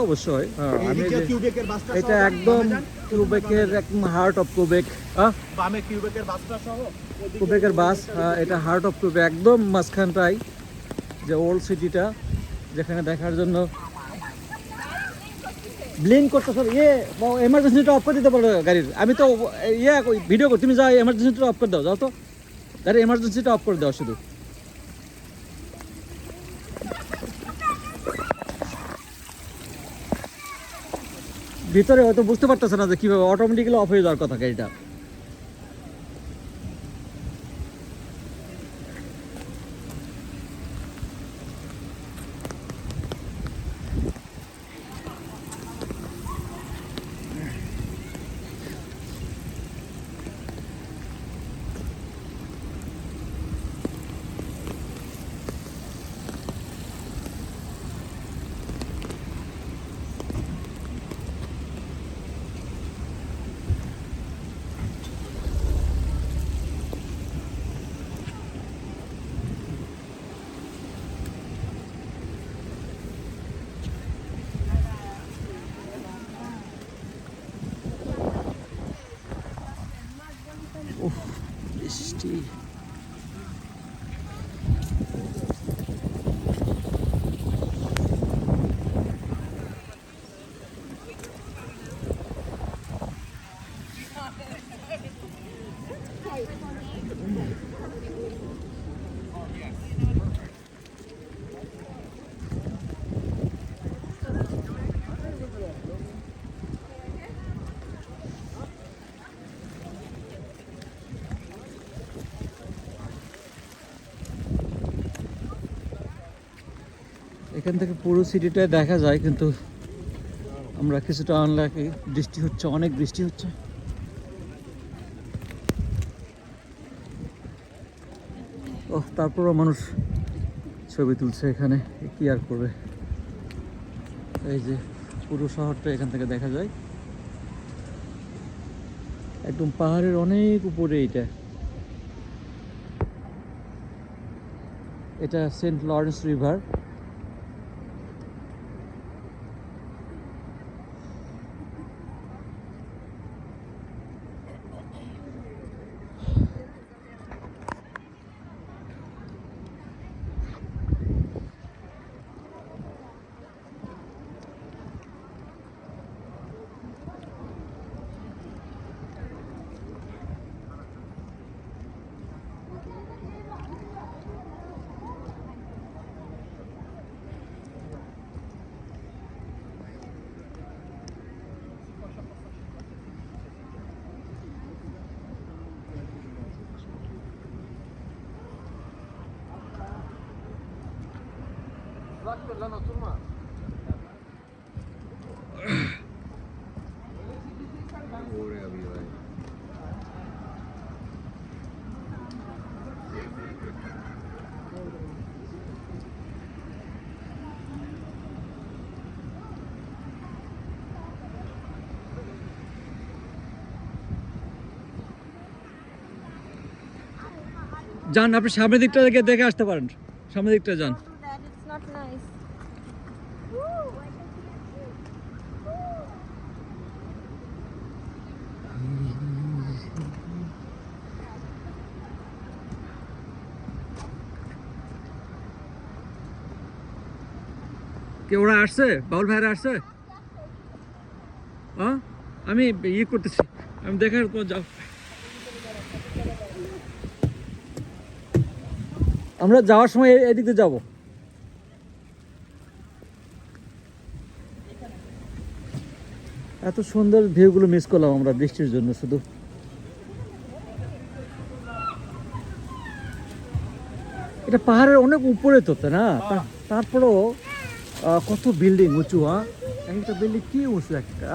অবশ্যই। আমি এটা একদম কিউবেকের একদম হার্ট অফ কিউবেক। বামে কিউবেকের বাসটা সহ কিউবেকের বাস, এটা হার্ট অফ কিউবেক, একদম মাঝখানটাই যে ওল্ড সিটিটা, যেখানে দেখার জন্য ব্লিঙ্ক করতে সব এমার্জেন্সিটা অফ করে দিতে পারো গাড়ির। আমি তো ভিডিও করি, তুমি যাও এমার্জেন্সিটা অফ করে দাও, যাও তো গাড়ির এমার্জেন্সিটা অফ করে দাও শুধু। ভিতরে হয়তো বুঝতে পারতেছে না যে কীভাবে অটোমেটিক্যালি অফ হয়ে যাওয়ার কথা গাড়িটা। বৃষ্টি এখান থেকে পুরো সিটিটা দেখা যায়, কিন্তু আমরা কিছুটা আনলাকি, বৃষ্টি হচ্ছে, অনেক বৃষ্টি হচ্ছে। তারপরও মানুষ ছবি তুলছে এখানে, কি আর করবে। এই যে পুরো শহরটা এখান থেকে দেখা যায়, একদম পাহাড়ের অনেক উপরে। এটা সেন্ট লরেন্স রিভার। যান, আপনি সামনের দিকটা দেখে আসতে পারেন, সামনের দিকটা যান। কে ওরা আসছে? বাউল ভাইরা আসছে? আমি করতেছি, আমি দেখার পর যাও। আমরা যাওয়ার সময় এদিকে যাব। এত সুন্দর ভিউগুলো মিস করলাম আমরা বৃষ্টির জন্য শুধু। এটা পাহাড়ের অনেক উপরে তো, তাই না? তারপরেও কত বিল্ডিং উঁচু। একটা বিল্ডিং কি উঁচু একটা।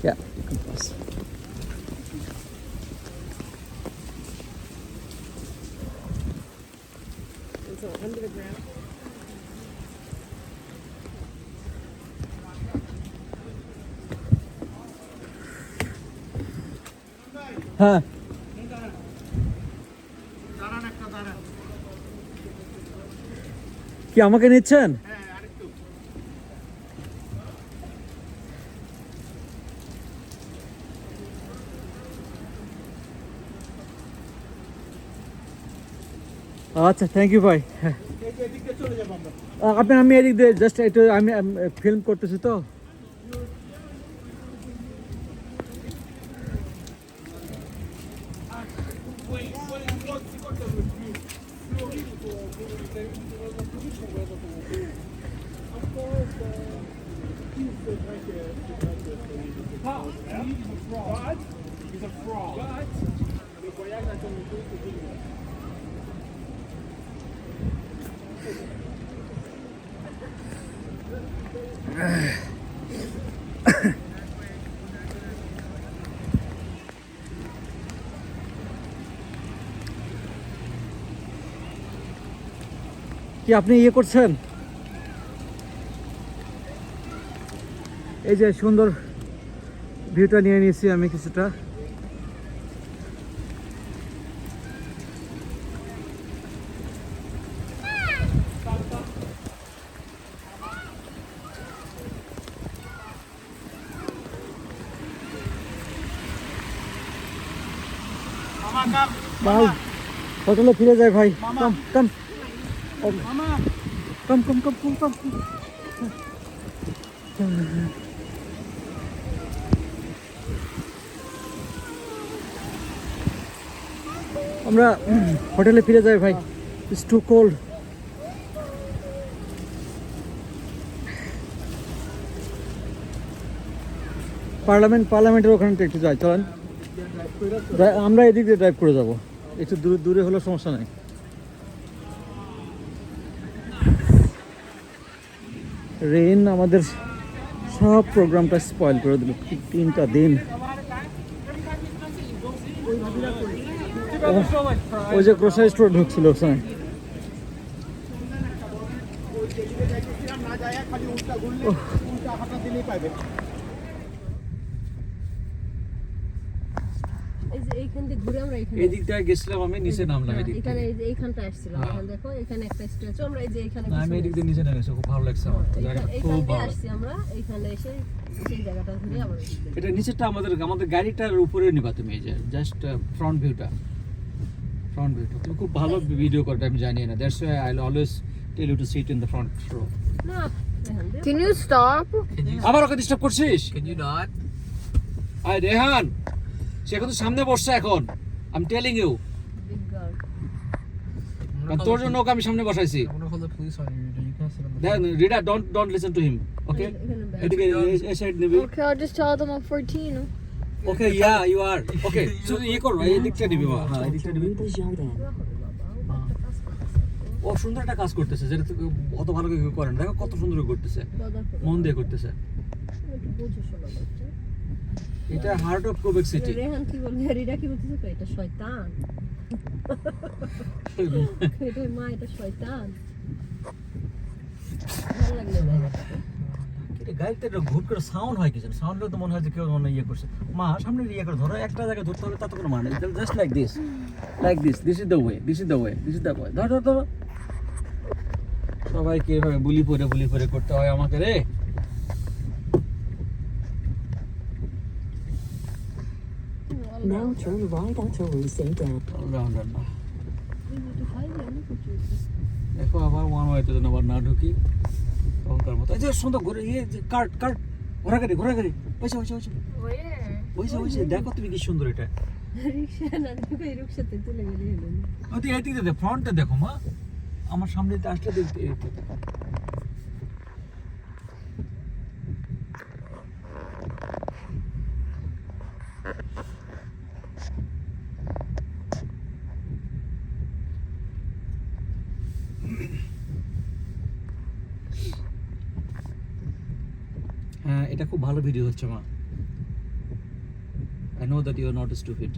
Yeah, you can pass. It's under the ground. হ্যাঁ দাঁড়ান একটা দাঁড়ান। কি আমাকে নিচ্ছেন? হ্যাঁ আরেকটু। আচ্ছা থ্যাংক ইউ ভাই। হ্যাঁ এই যে এদিক দিয়ে চলে যাবো আমরা। আমি এদিক দিয়ে জাস্ট একটু আমি ফিল্ম করতেছি তো। He's a fraud. কি আপনি ইয়ে করছেন? এই যে সুন্দর ভিউটা নিয়ে নিয়েছি আমি কিছুটা। মামা কাম। ভাই হোটেলে ফিরে যাই ভাই। মামা। কাম কাম মামা কাম কাম কাম কাম কাম। আমরা হোটেলে ফিরে যাই ভাই। It's too cold. পার্লামেন্টের ওখানে একটু যাই চলেন। আমরা এদিক দিয়ে ড্রাইভ করে যাব, একটু দূরে হলে সমস্যা নাই। রেইন আমাদের সব প্রোগ্রামটা স্পয়েল করে দিল। 3টা দিন ওই যে গ্রোসারি স্টোর ঢুকছিল ওখানে। না যায় খালি উল্টা ঘুরলে উল্টা হাঁটা দিলেই পাবে। এই যে এইখান দিয়ে ঘুরে আমরা এখানে এই দিকটা গেছিলাম, আমি নিচে নামলাম। এই দিক এখানে এই যে এইখানটা আসছিলাম। হ্যাঁ। এখানে দেখো এখানে একটা স্ট্যাচু, আমরা এই যে এখানে না, আমি এই দিক দিয়ে নিচে নেমেছি, খুব ভালো লাগছে আমার। জায়গাটা এইখান খুব দিয়ে ভালো। আসছি আমরা, এইখানে এসে সেই জায়গাটা ঘুরে আবার এই দিক দিয়ে। এটা নিচেরটা আমাদের গাড়িটার উপরে নিবা তুমি। এই যে জাস্ট ফ্রন্ট ভিউটা তুমি খুব ভালো ভিডিও করতে, আমি জানি না। That's why I always tell you to sit in the front row. না এখান দিয়ে Can you stop? আবার ওকে ডিস্টার্ব করছিস? Can you not? আয় রেহান, সে এখন তো সামনে বসছে এখন। I am telling you, big guard. কারণ তোর জন্য ওকে আমি সামনে বসাইছি। I'm gonna call the police on you. You can't sit on the then রিডা, don't listen to him, okay? এখানে back। এদিকে এই সাইড নিবি। Okay, I'll just tell them I'm 14. Okay yeah you are okay. শুধু ইয়ে করো, এই দিকটা নিবি। হ্যাঁ এই দিকটা নিবি। ও সুন্দর একটা কাজ করতেছে, যেটা তো অত ভালো কেউ করেন। দেখো কত সুন্দর করতেছে, মন দিয়ে করতেছে। একটু বুঝো শোনা বাচ্চা। এটা হার্ট অফ কোবেক সিটি। রেহান কি বলবে, রিডা কি বলতেছে তো, এটা শয়তান। এটা মা, এটা শয়তান। ভালো লাগলো জায়গাটা। গাড়িতে একটা ঘুট করে সাউন্ড হয়, কিছু সাউন্ড হলে তো মনে হয় যে কেউ মনে ইয়ে করছে। মা সামনে ইয়ে করে ধরো, একটা জায়গায় ধরতে হবে, তাতে কোনো মানে just like this this is the way, this is the way, this is the way. ধরো সবাইকে এভাবে বুলি পরে করতে হয় আমাকে রে। Now turn right onto Rue St. Anne. All rounder না। একটু খাই দিয়ে আমি করছি। দেখো আবার ওয়ান ওয়েতে যেন আবার না ঢুকি তখনকার মতো। এই যে সুন্দর ঘুরে ইয়ে কার্ট ঘোড়া গাড়ি পয়সা Where? দেখো তুমি কি সুন্দর এটা। রিক্সা না দেখো, এই রিক্সাতে চলে গেলে হলো না। তুই এই দিকে দে, ফ্রন্টে দেখো মা, আমার সামনে আসলে দেখতে। হ্যাঁ এটা খুব ভালো ভিডিও হচ্ছে মা I know that you are not stupid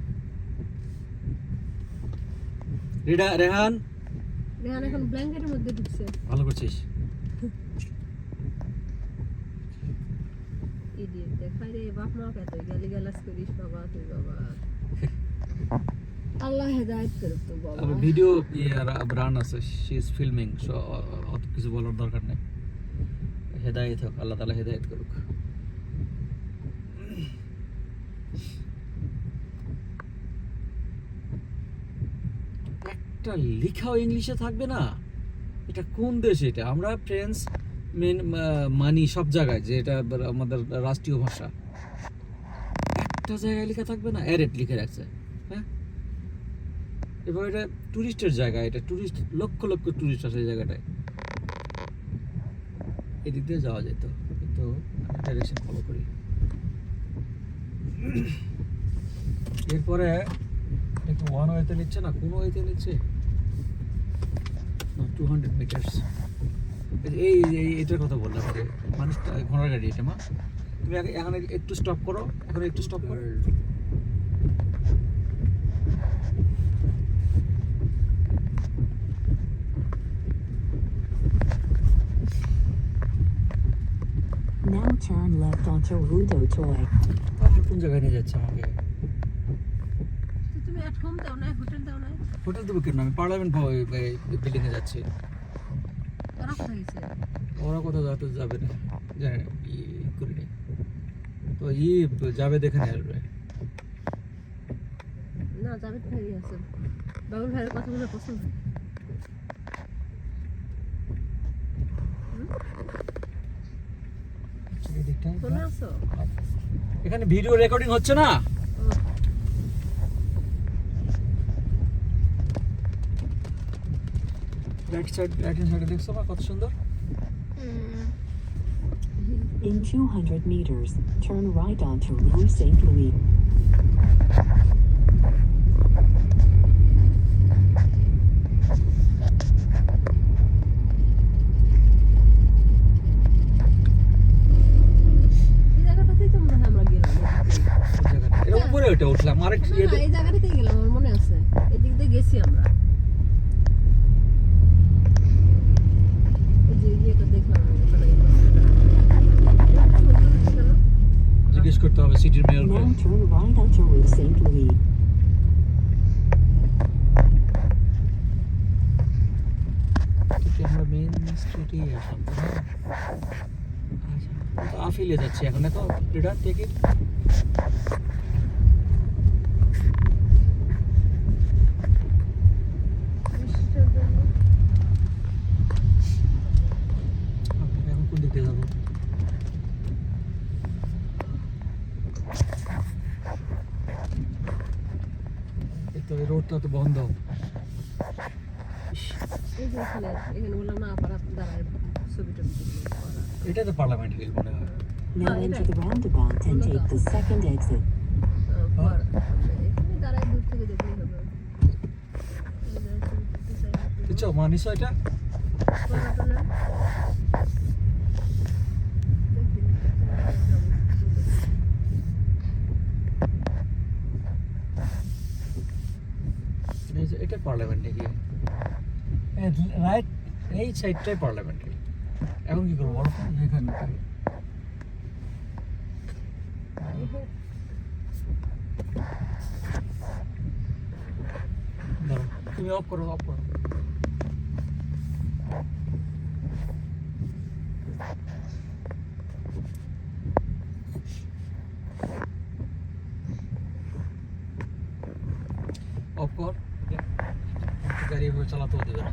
Rehan Rehan এখন ব্ল্যাঙ্কেটের মধ্যে ঢুকছে। ভালো করছিস ইডিয়েট দেখাই রে, বাপ মা কত গালিগালাজ করিস বাবা তুই বাবা। আল্লাহ হেদায়েত করুক তো বাবা। আবার ভিডিও রান আছে শি ইজ ফিল্মিং সো অত কিছু বলার দরকার নেই হেদায়েত হোক আল্লাহ তাআলা হেদায়েত করুক একটা লেখাও ইংলিশে থাকবে না এটা কোন দেশ এটা আমরা ফ্রেঞ্চ মেন মানি সব জায়গায় যে এটা আমাদের রাষ্ট্রীয় ভাষা একটা জায়গায় লেখা থাকবে না অ্যারেট লিখে রাখছে হ্যাঁ এবং এটা টুরিস্টের জায়গা এটা টুরিস্ট লক্ষ লক্ষ টুরিস্ট আসে এই জায়গাটায় এদিক দিয়ে যাওয়া যেত কিন্তু ডাইরেকশন ফলো করি এরপরে একটু ওয়ান ওয়েতে নিচ্ছে না কোন ওয়েতে নিচ্ছে 200 মিটার্স এই এটার কথা বললাম যে মানুষটা ঘোড়ার গাড়ি এটা মা তুমি এখন একটু স্টপ করো এখন একটু স্টপ করো Now turn left onto Rue d'Auteuil. তারপর কোন জায়গায় নিয়ে যাচ্ছে আমাকে তো তুমি এট হোম দাও না, হোটেল দাও না, হোটেল দেবো কেন আমি পার্লামেন্ট বিল্ডিংয়ে যাচ্ছি ওরা কোথায় গেছে? ওরা কোথাও যাবে না জানি না করি নি তো যাবে দেখে নিয়ে আসবে না জাভেদ ভাই আছে, বাবুল ভাইয়ের কথাগুলো পছন্দ। শোনা আছো? এখানে ভিডিও রেকর্ডিং হচ্ছে না রাইট সাইডে দেখছো না কত সুন্দর In 200 meters, turn right onto Rue Saint-Louis. এই জায়গাটাতেই তো মনে হয় আমরা গেলাম। এর উপরে ওটা উঠলাম আরেক না, না, এই জায়গাটাতেই গেলাম, আমার মনে আছে এদিক দিয়ে গেছি আমরা। এই যে ইয়েটা দেখলাম ওখানে। জিজ্ঞেস করতে হবে সিটির মেয়রকে Now turn right onto Rue Saint-Louis. কি আমরা মেইন স্ট্রিটে আসলাম আচ্ছা আফিলে যাচ্ছি এখন তো রিটার্ন টিকিট এখন কোন দিকে যাবো তো এই রোডটা তো বন্ধ এই যে এখানে বললাম না পাড়া দাঁড়ায় ছবিটা করা। এটা তো পার্লামেন্ট হিল মনে হয় Now enter the roundabout and take the second exit. এখানে দাঁড়ায় দূর থেকে দেখলেই হবে। বুঝছো মানিস এটা এটা পার্লামেন্ট নাকি রাইট এই সাইডটাই পার্লামেন্ট এখন কি করবো বলো এখানে দাঁড়াও তুমি অফ করো অফ কর গাড়ি চালাতেও দেবে না